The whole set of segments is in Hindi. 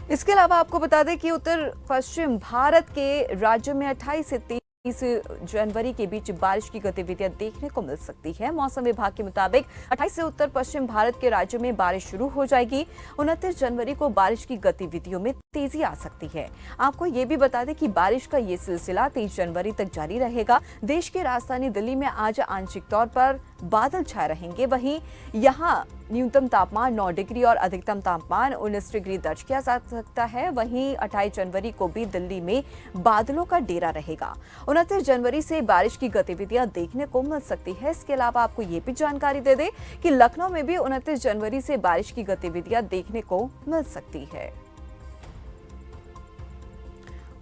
इसके अलावा आपको बता दें कि उत्तर पश्चिम भारत के राज्यों में 28 से 30 जनवरी के बीच बारिश की गतिविधियां देखने को मिल सकती है। मौसम विभाग के मुताबिक 28 से उत्तर पश्चिम भारत के राज्यों में बारिश शुरू हो जाएगी। 29 जनवरी को बारिश की गतिविधियों में तेजी आ सकती है। आपको ये भी बता दें कि बारिश का ये सिलसिला 30 जनवरी तक जारी रहेगा। देश की राजधानी दिल्ली में आज आंशिक तौर पर बादल छाए रहेंगे। वहीं यहाँ न्यूनतम तापमान 9 डिग्री और अधिकतम तापमान 19 डिग्री दर्ज किया जा सकता है। वहीं 28 जनवरी को भी दिल्ली में बादलों का डेरा रहेगा। 29 जनवरी से बारिश की गतिविधियां देखने को मिल सकती है। इसके अलावा आपको ये भी जानकारी दे दें कि लखनऊ में भी 29 जनवरी से बारिश की गतिविधियां देखने को मिल सकती है।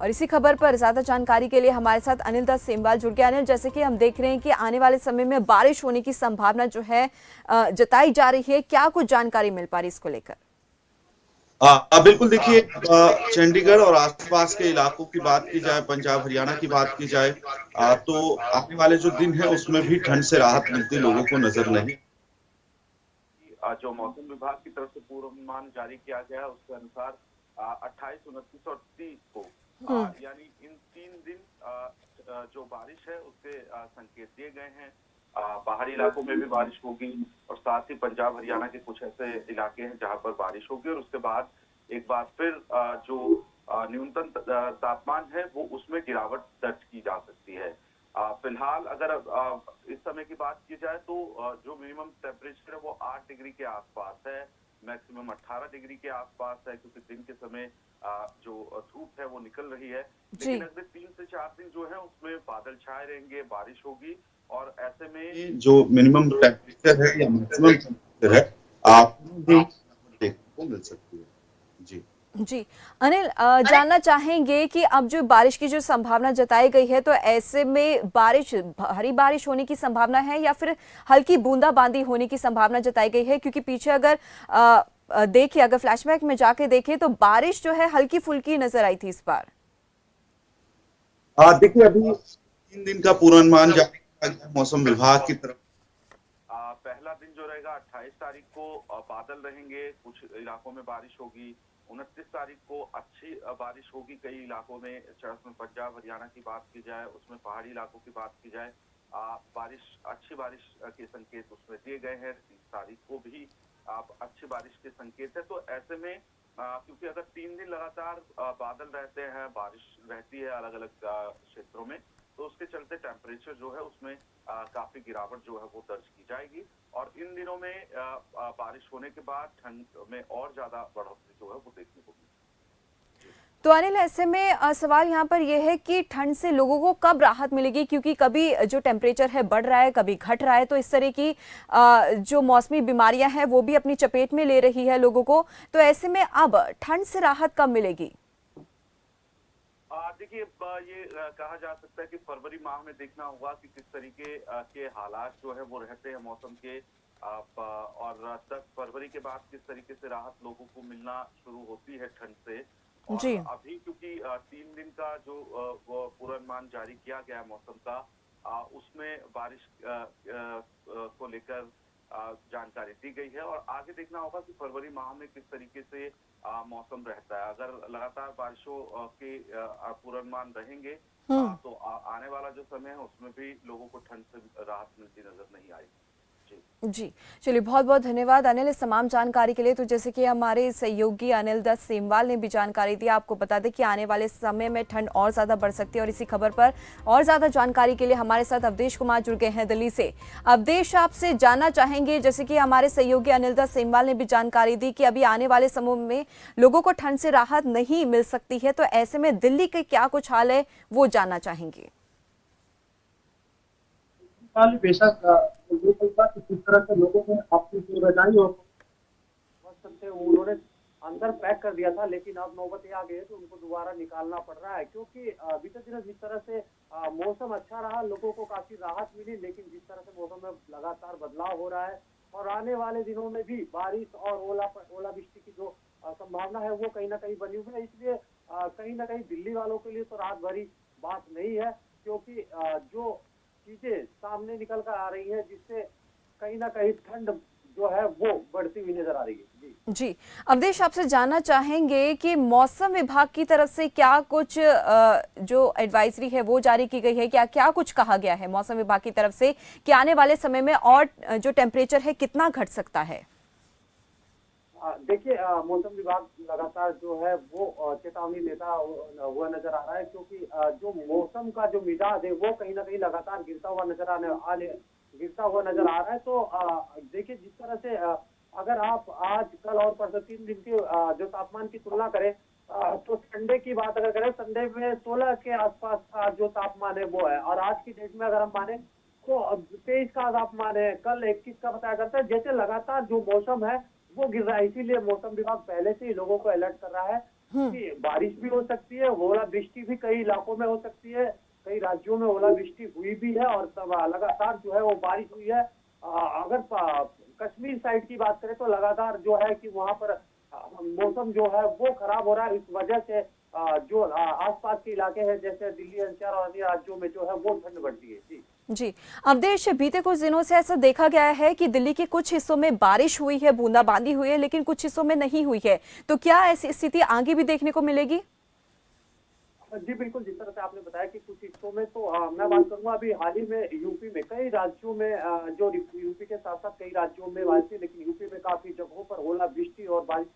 और इसी खबर पर ज्यादा जानकारी के लिए हमारे साथ अनिल दत्त सेमवाल जुड़ गए। अनिल, जैसे कि हम देख रहे हैं कि आने वाले समय में बारिश होने की संभावना जो है जताई जा रही है, क्या कुछ जानकारी मिल पा रही इसको लेकर? बिल्कुल देखिए, चंडीगढ़ और आसपास के इलाकों की बात की जाए, पंजाब हरियाणा की बात की जाए, तो आने वाले जो दिन है उसमें भी ठंड से राहत मिलती लोगों को नजर नहीं। जो मौसम विभाग की तरफ से पूर्वानुमान जारी किया गया है उसके अनुसार 28, 29 और 30 को यानी इन 3 दिन जो बारिश है उसके संकेत दिए गए हैं। बाहरी इलाकों में भी बारिश होगी और साथ ही पंजाब हरियाणा के कुछ ऐसे इलाके हैं जहां पर बारिश होगी और उसके बाद एक बार फिर जो न्यूनतम तापमान है वो उसमें गिरावट दर्ज की जा सकती है। फिलहाल अगर इस समय की बात की जाए तो जो मिनिमम टेम्परेचर है वो 8 डिग्री के आसपास है, मैक्सिमम 18 डिग्री के आसपास है, क्योंकि दिन के समय जो धूप है वो निकल रही है। लेकिन अगले 3 से 4 दिन जो है उसमें बादल छाए रहेंगे, बारिश होगी और ऐसे में जो मिनिमम टेम्परेचर है या मैक्सिमम टेम्परेचर है आपको देखने को मिल सकती है। जी जी अनिल, जानना चाहेंगे कि अब जो बारिश की जो संभावना जताई गई है, तो ऐसे में बारिश, भारी बारिश होने की संभावना है या फिर हल्की बूंदाबांदी होने की संभावना जताई गई है? क्योंकि पीछे अगर देखिए, अगर फ्लैशबैक में जाके देखें तो बारिश जो है हल्की फुल्की नजर आई थी इस बार। देखिए, अभी 3 दिन का पूर्वानुमान जारी किया गया मौसम विभाग की तरफ। पहला दिन जो रहेगा 28 तारीख को बादल रहेंगे, कुछ इलाकों में बारिश होगी। 29 तारीख को अच्छी बारिश होगी कई इलाकों में, उसमें पंजाब हरियाणा की बात की जाए, उसमें पहाड़ी इलाकों की बात की जाए, अच्छी बारिश के संकेत उसमें दिए गए हैं। 30 तारीख को भी अच्छी बारिश के संकेत है। तो ऐसे में क्योंकि अगर 3 दिन लगातार बादल रहते हैं, बारिश रहती है अलग अलग क्षेत्रों में, तो उसके चलते टेम्परेचर जो है उसमें काफी गिरावट जो है वो दर्ज की जाएगी और इन दिनों में बारिश होने के बाद ठंड में और ज्यादा बढ़ोतरी जो है वो देखने को मिलेगी। तो अनिल, ऐसे में सवाल यहाँ पर यह है कि ठंड से लोगों को कब राहत मिलेगी? क्योंकि कभी जो टेम्परेचर है बढ़ रहा है, कभी घट रहा है, तो इस तरह की जो मौसमी बीमारियां हैं वो भी अपनी चपेट में ले रही है लोगों को। तो ऐसे में अब ठंड से राहत कब मिलेगी? देखिए, ये कहा जा सकता है कि फरवरी माह में देखना होगा कि किस तरीके के हालात जो है वो रहते हैं मौसम के, और 10 फरवरी के बाद किस तरीके से राहत लोगों को मिलना शुरू होती है ठंड से। और जी अभी क्योंकि 3 दिन का जो वो पूर्वानुमान जारी किया गया है मौसम का, उसमें बारिश को लेकर जानकारी दी गई है और आगे देखना होगा कि फरवरी माह में किस तरीके से मौसम रहता है। अगर लगातार बारिशों के पूर्वानुमान रहेंगे तो आने वाला जो समय है उसमें भी लोगों को ठंड से राहत मिलती नजर नहीं आएगी। जी जी, चलिए, बहुत बहुत धन्यवाद अनिल इस तमाम जानकारी के लिए। तो जैसे कि हमारे सहयोगी अनिल दत्त सेमवाल ने भी जानकारी दी, आपको बता दें कि आने वाले समय में ठंड और ज्यादा बढ़ सकती है। और इसी खबर पर और ज्यादा जानकारी के लिए हमारे साथ अवधेश कुमार जुड़ गए हैं दिल्ली से। अवधेश, आपसे जानना चाहेंगे, जैसे कि हमारे सहयोगी अनिल दत्त सेमवाल ने भी जानकारी दी कि अभी आने वाले समय में लोगों को ठंड से राहत नहीं मिल सकती है, तो ऐसे में दिल्ली के क्या कुछ हाल है वो जानना चाहेंगे। बेशक ये कल्पना कि किस तरह से लोगों ने अपनी जो रजाई और थे उन्होंने अंदर पैक कर दिया था, लेकिन अब नौबत ये आ गई है तो उनको दोबारा निकालना पड़ रहा है, क्योंकि बीते दिनों जिस तरह से मौसम अच्छा रहा, लोगों को काफी राहत मिली, लेकिन जिस तरह से मौसम में लगातार बदलाव हो रहा है और आने वाले दिनों में भी बारिश और ओलावृष्टि की जो संभावना है वो कहीं ना कहीं बनी हुई है। इसलिए कहीं ना कहीं दिल्ली वालों के लिए तो राहत भरी बात नहीं है, क्योंकि जो चीजें सामने निकल कर आ रही है जिससे कहीं ना कहीं ठंड जो है वो बढ़ती हुई नजर आ रही है। जी जी, अवधेश आपसे जानना चाहेंगे कि मौसम विभाग की तरफ से क्या कुछ जो एडवाइजरी है वो जारी की गई है, क्या क्या कुछ कहा गया है मौसम विभाग की तरफ से कि आने वाले समय में और जो टेम्परेचर है कितना घट सकता है? देखिए, मौसम विभाग लगातार जो है वो चेतावनी देता हुआ नजर आ रहा है, क्योंकि जो मौसम का जो मिजाज है वो कहीं ना कहीं लगातार गिरता हुआ नजर आ रहा है। तो देखिए, जिस तरह से अगर आप आज कल और परसों 3 दिन के जो तापमान की तुलना करें, तो संडे की बात अगर करें, संडे में 16 के आसपास का जो तापमान है वो है, और आज की डेट में अगर हम माने तो 23 का तापमान है, कल 21 का बताया जाता है। जैसे लगातार जो मौसम है वो गिर रहा है, इसीलिए मौसम विभाग पहले से ही लोगों को अलर्ट कर रहा है कि बारिश भी हो सकती है, ओलावृष्टि भी कई इलाकों में हो सकती है, कई राज्यों में ओलावृष्टि हुई भी है, और तब लगातार जो है वो बारिश हुई है। अगर कश्मीर साइड की बात करें तो लगातार जो है कि वहां पर मौसम जो है वो खराब हो रहा है। इस वजह से जो आसपास के इलाके हैं जैसे दिल्ली एनसीआर और अन्य राज्यों में जो है वो ठंड बढ़ती है। जी जी, अवधेश बीते कुछ दिनों से ऐसा देखा गया है कि दिल्ली के कुछ हिस्सों में बारिश हुई है, बूंदाबांदी हुई है, लेकिन कुछ हिस्सों में नहीं हुई है। तो क्या ऐसी स्थिति आगे भी देखने को मिलेगी? जी बिल्कुल, जिस तरह से आपने बताया कि कुछ हिस्सों में, तो मैं बात करूंगा अभी हाल ही में यूपी में कई राज्यों में जो यूपी के साथ साथ कई राज्यों में बारिश हुई, लेकिन यूपी में काफी जगहों पर ओलावृष्टि और बारिश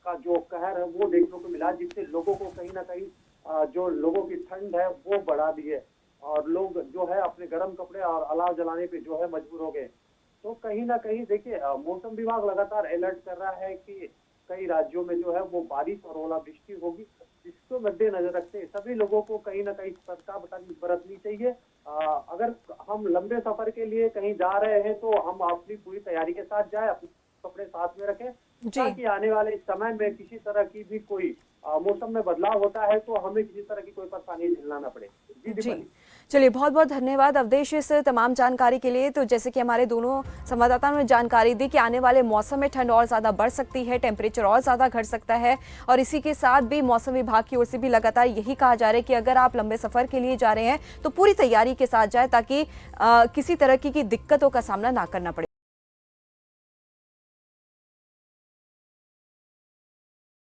का जो कहर है वो देखने को मिला, जिससे लोगों को कहीं ना कहीं जो लोगों की ठंड है वो बढ़ा दी है, और लोग जो है अपने गर्म कपड़े और अलाव जलाने पे जो है मजबूर हो गए। तो कहीं ना कहीं देखिए, मौसम विभाग लगातार अलर्ट कर रहा है कि कई राज्यों में जो है वो बारिश और ओलावृष्टि होगी, जिसको मद्देनजर रखते सभी लोगों को कहीं ना कहीं सतर्कता बरतनी चाहिए। अगर हम लंबे सफर के लिए कहीं जा रहे हैं तो हम अपनी पूरी तैयारी के साथ जाए, अपने कपड़े साथ में रखें, ताकि आने वाले समय में किसी तरह की भी कोई मौसम में बदलाव होता है तो हमें किसी तरह की कोई परेशानी झेलना ना पड़े। जी, चलिए बहुत बहुत धन्यवाद अवधेश इस तमाम जानकारी के लिए। तो जैसे कि हमारे दोनों संवाददाताओं ने जानकारी दी कि आने वाले मौसम में ठंड और ज़्यादा बढ़ सकती है, टेम्परेचर और ज़्यादा घट सकता है, और इसी के साथ भी मौसम विभाग की ओर से भी लगातार यही कहा जा रहा है कि अगर आप लंबे सफ़र के लिए जा रहे हैं तो पूरी तैयारी के साथ जाए, ताकि किसी तरह की दिक्कतों का सामना ना करना पड़े।